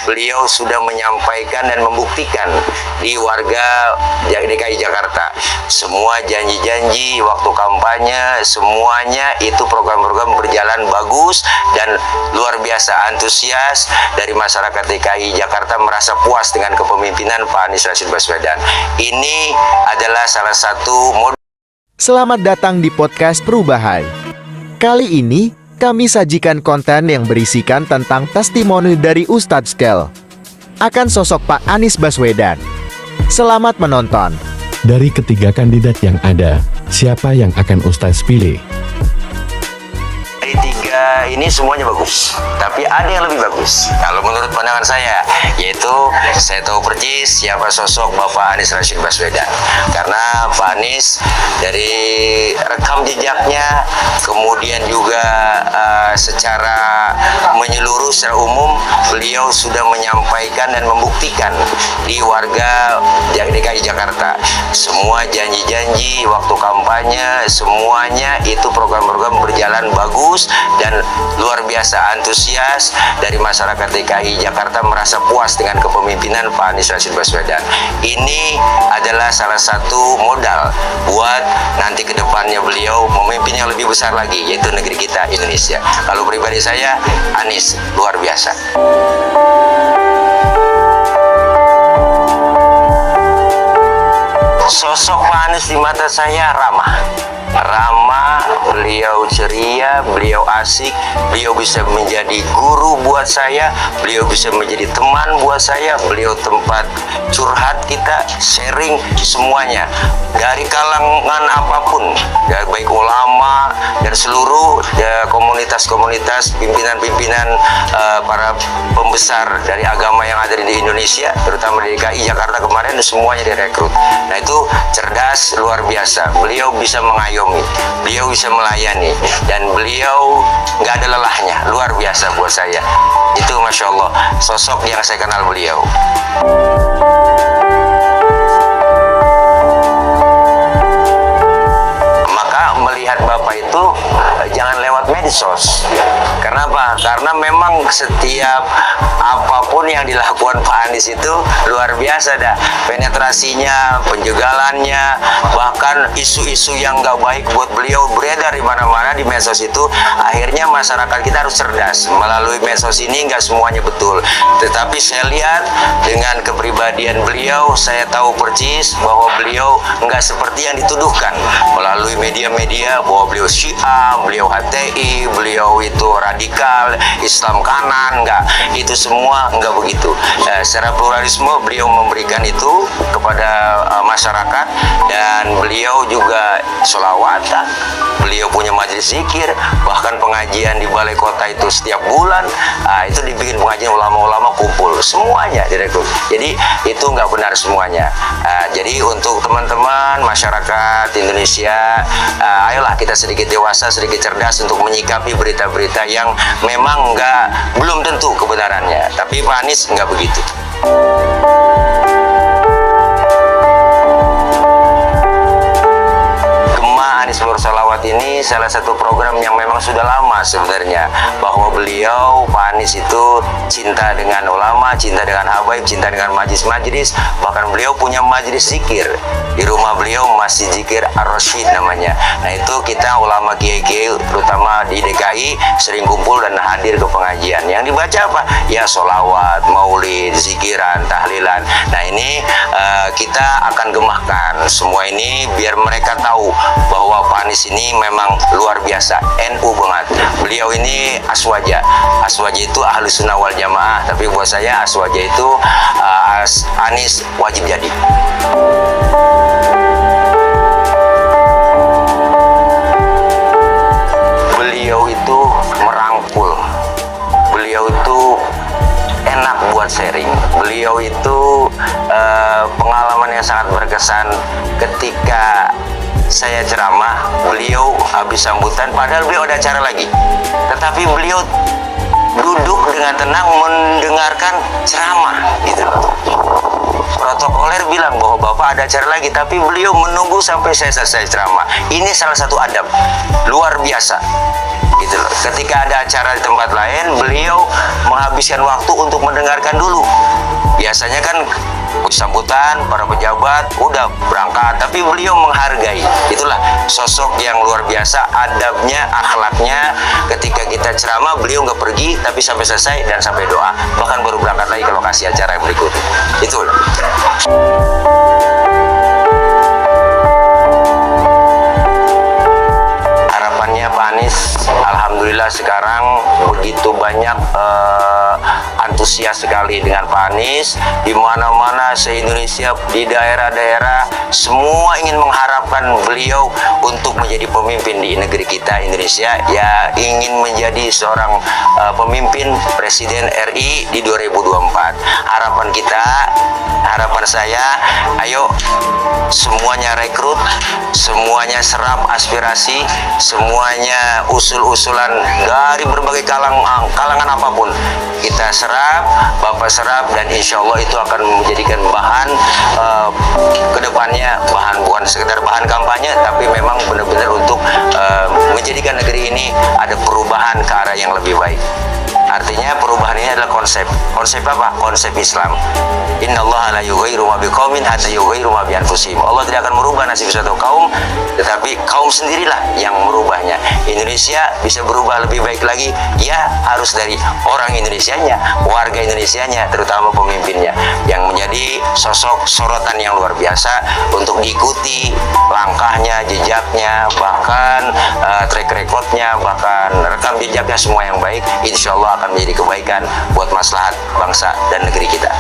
beliau sudah menyampaikan dan membuktikan di warga DKI Jakarta. Semua janji-janji waktu kampanye, semuanya itu program-program berjalan bagus dan luar biasa antusias dari masyarakat DKI Jakarta, merasa puas dengan kepemimpinan Pak Anies Rashid Baswedan. Ini adalah salah satu modal. Selamat datang di podcast Perubahan. Kali ini, kami sajikan konten yang berisikan tentang testimoni dari Ustadz Skel akan sosok Pak Anies Baswedan. Selamat menonton. Dari ketiga kandidat yang ada, siapa yang akan Ustadz pilih? Dari tiga ini semuanya bagus, tapi ada yang lebih bagus kalau menurut pandangan saya, yaitu saya tahu persis siapa sosok Bapak Anies Rashid Baswedan. Karena Pak Anies dari rekam jejaknya, kemudian juga secara menyeluruh, secara umum, beliau sudah menyampaikan dan membuktikan di warga DKI Jakarta. Semua janji-janji waktu kampanye, semuanya itu program-program berjalan bagus dan luar biasa antusias dari masyarakat DKI Jakarta, merasa puas dengan kepemimpinan Pak Anies Rashid Baswedan. Ini adalah salah satu modal buat nanti ke depannya beliau memimpin yang lebih besar lagi, yaitu negeri kita Indonesia. Kalau pribadi saya, Anies luar biasa. Sosok Pak Anies di mata saya ramah, beliau ceria, beliau asik, beliau bisa menjadi guru buat saya, beliau bisa menjadi teman buat saya, beliau tempat curhat kita, sharing semuanya dari kalangan apapun, baik ulama dan seluruh komunitas-komunitas, pimpinan-pimpinan para pembesar dari agama yang ada di Indonesia, terutama di DKI Jakarta kemarin, semuanya direkrut. Nah, itu cerdas luar biasa. Beliau bisa mengayomi, beliau bisa melayani, dan beliau nggak ada lelahnya, luar biasa buat saya. Itu Masya Allah sosok yang saya kenal beliau. Maka melihat Bapak itu jangan lewat medsos. Kenapa? Karena memang setiap apapun yang dilakukan Pak Anies itu luar biasa dah. Penetrasinya, penjagalannya, bahkan isu-isu yang nggak baik buat beliau beredar di mana-mana di medsos itu. Akhirnya masyarakat kita harus cerdas. Melalui medsos ini nggak semuanya betul. Tetapi saya lihat dengan kepribadian beliau, saya tahu persis bahwa beliau nggak seperti yang dituduhkan melalui media-media bahwa beliau Syiah, beliau HTI, beliau itu radikal, Islam kanan. Enggak, itu semua enggak begitu. Secara pluralisme beliau memberikan itu kepada masyarakat, dan beliau juga sholawatan, beliau punya majelis zikir, bahkan pengajian di balai kota itu setiap bulan. Itu dibikin pengajian ulama-ulama kumpul, semuanya direkrut. Jadi itu enggak benar semuanya. Jadi untuk teman-teman masyarakat Indonesia, ayolah kita sedikit dewasa, sedikit cerdas untuk menyikapi berita-berita yang memang belum tentu kebenarannya. Tapi Pak Anies nggak begitu. Anies Bersolawat ini salah satu program yang memang sudah lama sebenarnya, bahwa beliau Pak Anies itu cinta dengan ulama, cinta dengan habaib, cinta dengan majlis-majlis, bahkan beliau punya majlis zikir di rumah beliau, Masjid Zikir Ar-Rasyid namanya. Nah, itu kita ulama kiai-kiai terutama di DKI sering kumpul dan hadir ke pengajian. Yang dibaca apa? Ya sholawat, maulid, zikiran, tahlilan. Nah, ini kita akan gemahkan semua ini biar mereka tahu bahwa Pak Anies ini memang luar biasa, NU banget. Beliau ini aswaja. Aswaja itu ahlu sunnah wal jamaah, tapi buat saya aswaja itu Anies wajib jadi. Beliau itu merangkul, beliau itu enak buat sharing. Beliau itu pengalaman yang sangat berkesan ketika saya ceramah, beliau habis sambutan, padahal beliau ada acara lagi, tetapi beliau duduk dengan tenang mendengarkan ceramah gitu. protokoler bilang bahwa Bapak ada acara lagi, tapi beliau menunggu sampai saya selesai ceramah. Ini salah satu adab luar biasa gitu loh. Ketika ada acara di tempat lain, beliau menghabiskan waktu untuk mendengarkan dulu. Biasanya kan sambutan para pejabat udah berangkat, tapi beliau menghargai. Itulah sosok yang luar biasa, adabnya, akhlaknya. Ketika kita ceramah, beliau nggak pergi, tapi sampai selesai dan sampai doa, bahkan baru berangkat lagi ke lokasi acara yang berikutnya. Itulah. Harapannya Pak Anies, alhamdulillah sekarang begitu banyak antusias sekali dengan Pak Anies. Di mana-mana se-Indonesia, di daerah-daerah, semua ingin mengharapkan beliau untuk menjadi pemimpin di negeri kita Indonesia, ya ingin menjadi seorang pemimpin Presiden RI di 2024. Harapan kita, harapan saya, ayo semuanya rekrut, semuanya serap aspirasi, semuanya usul-usulan dari berbagai kalangan apapun. Kita serap, Bapak serap, dan insya Allah itu akan menjadikan bahan kedepannya, bahan bukan sekedar bahan kampanye, tapi memang benar-benar untuk menjadikan negeri ini ada perubahan ke arah yang lebih baik. Artinya perubahan ini adalah konsep. Konsep apa? Konsep Islam. Innallaha la yughayyiru ma biqaumin hatta yughayyiru ma bi anfusihim. Allah tidak akan merubah nasib suatu kaum, tetapi kaum sendirilah yang merubahnya. Indonesia bisa berubah lebih baik lagi, ya harus dari orang Indonesianya, warga Indonesianya, terutama pemimpinnya, yang menjadi sosok sorotan yang luar biasa untuk diikuti langkahnya, jejaknya, bahkan track recordnya, bahkan rekam jejaknya, semua yang baik. Insya Allah akan menjadi kebaikan buat maslahat bangsa dan negeri kita.